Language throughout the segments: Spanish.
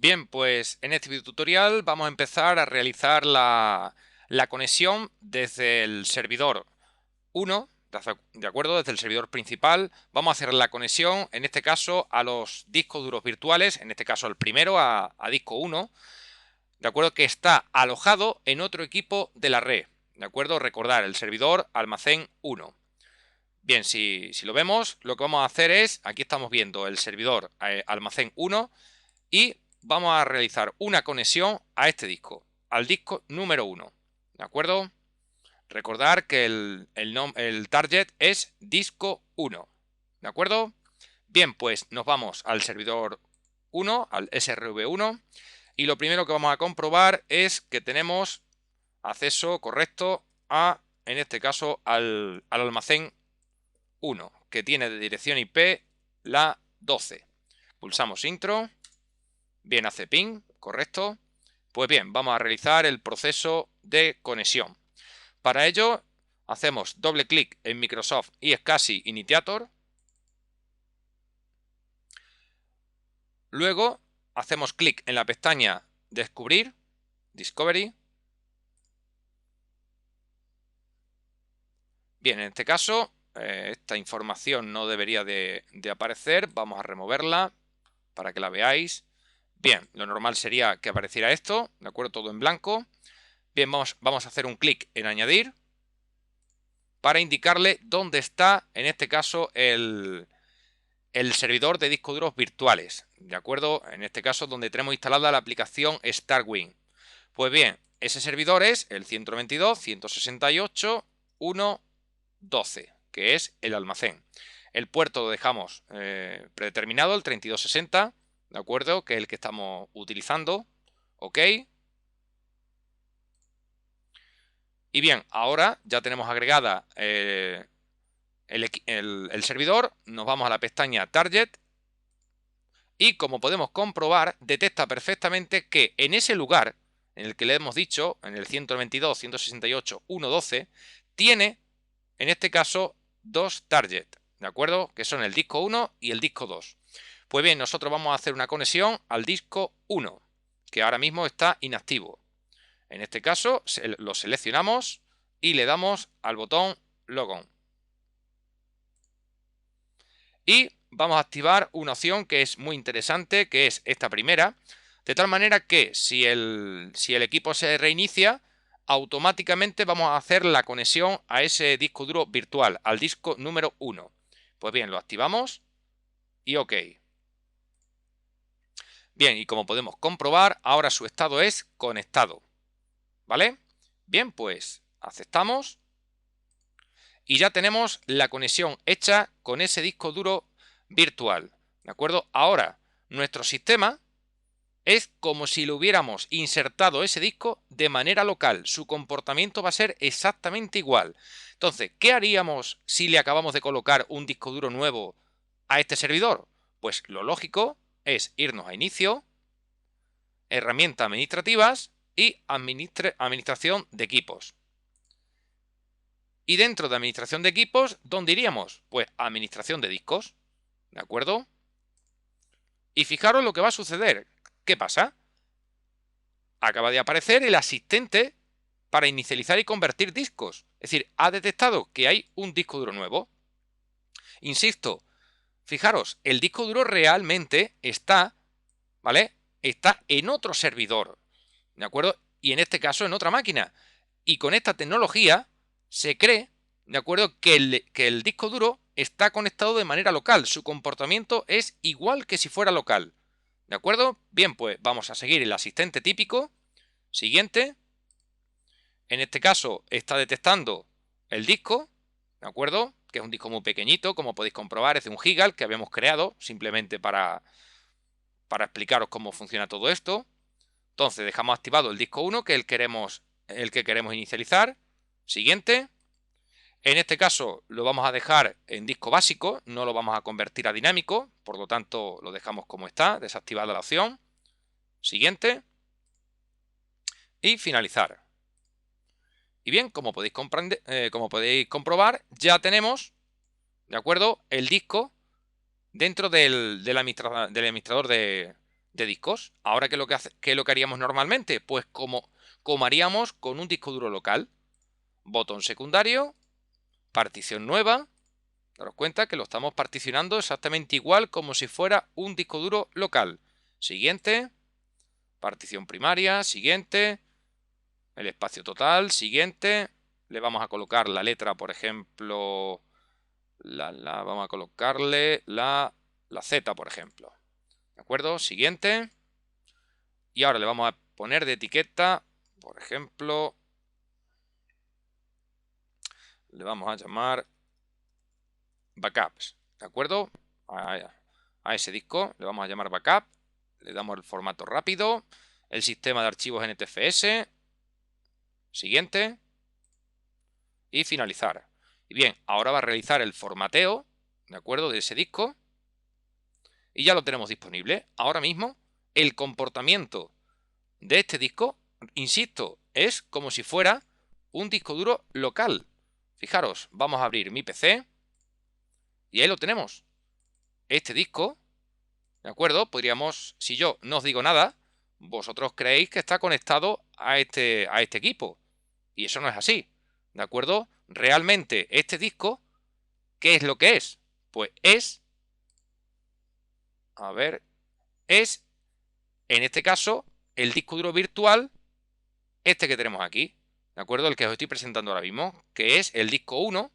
Bien, pues en este video tutorial vamos a empezar a realizar la conexión desde el servidor 1, ¿de acuerdo? Desde el servidor principal vamos a hacer la conexión, en este caso, a los discos duros virtuales, en este caso al primero, a disco 1, ¿de acuerdo? Que está alojado en otro equipo de la red, ¿de acuerdo? Recordar, el servidor almacén 1. Bien, si lo vemos, lo que vamos a hacer es, aquí estamos viendo el servidor almacén 1, y vamos a realizar una conexión a este disco, al disco número 1, ¿de acuerdo? Recordar que el target es disco 1, ¿de acuerdo? Bien, pues nos vamos al servidor 1, al SRV1, y lo primero que vamos a comprobar es que tenemos acceso correcto en este caso, al almacén 1, que tiene de dirección IP la 12. Pulsamos intro. Bien, hace ping, correcto. Pues bien, vamos a realizar el proceso de conexión. Para ello, hacemos doble clic en Microsoft iSCSI Initiator. Luego, hacemos clic en la pestaña Descubrir, Discovery. Bien, en este caso, esta información no debería de aparecer. Vamos a removerla para que la veáis. Bien, lo normal sería que apareciera esto, ¿de acuerdo? Todo en blanco. Bien, vamos a hacer un clic en añadir para indicarle dónde está, en este caso, el servidor de discos duros virtuales, ¿de acuerdo? En este caso, donde tenemos instalada la aplicación StarWing. Pues bien, ese servidor es el 192.168.1.12, que es el almacén. El puerto lo dejamos predeterminado, el 3260, ¿de acuerdo? Que es el que estamos utilizando, ¿ok? Y bien, ahora ya tenemos agregada el servidor, nos vamos a la pestaña Target y, como podemos comprobar, detecta perfectamente que en ese lugar en el que le hemos dicho, en el 192.168.1.12, tiene, en este caso, dos targets, ¿de acuerdo? Que son el disco 1 y el disco 2. Pues bien, nosotros vamos a hacer una conexión al disco 1, que ahora mismo está inactivo. En este caso, lo seleccionamos y le damos al botón Logon. Y vamos a activar una opción que es muy interesante, que es esta primera, de tal manera que si el equipo se reinicia, automáticamente vamos a hacer la conexión a ese disco duro virtual, al disco número 1. Pues bien, lo activamos y OK. Bien, y como podemos comprobar, ahora su estado es conectado, ¿vale? Bien, pues aceptamos y ya tenemos la conexión hecha con ese disco duro virtual, ¿de acuerdo? Ahora, nuestro sistema es como si le hubiéramos insertado ese disco de manera local. Su comportamiento va a ser exactamente igual. Entonces, ¿qué haríamos si le acabamos de colocar un disco duro nuevo a este servidor? Pues lo lógico es irnos a Inicio, Herramientas administrativas y Administración de equipos. Y dentro de Administración de equipos, ¿dónde iríamos? Pues Administración de discos, ¿de acuerdo? Y fijaros lo que va a suceder. ¿Qué pasa? Acaba de aparecer el asistente para inicializar y convertir discos. Es decir, ha detectado que hay un disco duro nuevo. Insisto, fijaros, el disco duro realmente está, ¿vale? Está en otro servidor, ¿de acuerdo? Y en este caso en otra máquina. Y con esta tecnología se cree, ¿de acuerdo?, que el disco duro está conectado de manera local. Su comportamiento es igual que si fuera local. ¿De acuerdo? Bien, pues vamos a seguir el asistente típico. Siguiente. En este caso está detectando el disco, ¿de acuerdo? Que es un disco muy pequeñito, como podéis comprobar, es de 1 GB el que habíamos creado, simplemente para explicaros cómo funciona todo esto. Entonces dejamos activado el disco 1, que es el que queremos inicializar. Siguiente. En este caso lo vamos a dejar en disco básico, no lo vamos a convertir a dinámico, por lo tanto lo dejamos como está, desactivada la opción. Siguiente. Y finalizar. Y bien, como podéis comprobar, ya tenemos, ¿de acuerdo?, el disco dentro del administrador de de discos. Ahora, ¿qué es lo que haríamos normalmente? Pues como haríamos con un disco duro local. Botón secundario, partición nueva. Daros cuenta que lo estamos particionando exactamente igual como si fuera un disco duro local. Siguiente, partición primaria, siguiente, el espacio total, siguiente. Le vamos a colocar la letra, por ejemplo, vamos a colocarle la Z, por ejemplo. ¿De acuerdo? Siguiente. Y ahora le vamos a poner de etiqueta, por ejemplo, le vamos a llamar backups. ¿De acuerdo? A ese disco le vamos a llamar backup. Le damos el formato rápido. El sistema de archivos NTFS. Siguiente. Y finalizar. Y bien, ahora va a realizar el formateo, ¿de acuerdo?, de ese disco. Y ya lo tenemos disponible. Ahora mismo, el comportamiento de este disco, insisto, es como si fuera un disco duro local. Fijaros, vamos a abrir mi PC. Y ahí lo tenemos. Este disco, ¿de acuerdo? Podríamos, si yo no os digo nada, vosotros creéis que está conectado a este equipo. Y eso no es así, ¿de acuerdo? Realmente este disco, ¿qué es lo que es? Pues es, a ver, es, en este caso, el disco duro virtual, este que tenemos aquí, ¿de acuerdo? El que os estoy presentando ahora mismo, que es el disco 1,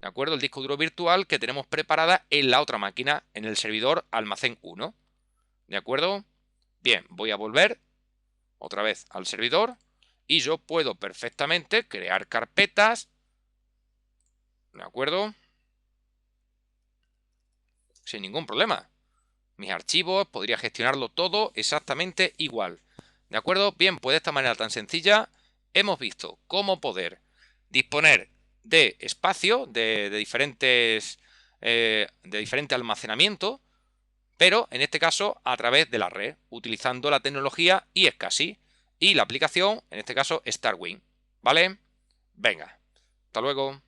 ¿de acuerdo? El disco duro virtual que tenemos preparada en la otra máquina, en el servidor almacén 1, ¿de acuerdo? Bien, voy a volver otra vez al servidor y yo puedo perfectamente crear carpetas, ¿de acuerdo? Sin ningún problema. Mis archivos, podría gestionarlo todo exactamente igual. ¿De acuerdo? Bien, pues de esta manera tan sencilla hemos visto cómo poder disponer de espacio, de diferente almacenamiento, pero en este caso a través de la red, utilizando la tecnología iSCSI y la aplicación, en este caso StarWing. ¿Vale? Venga, hasta luego.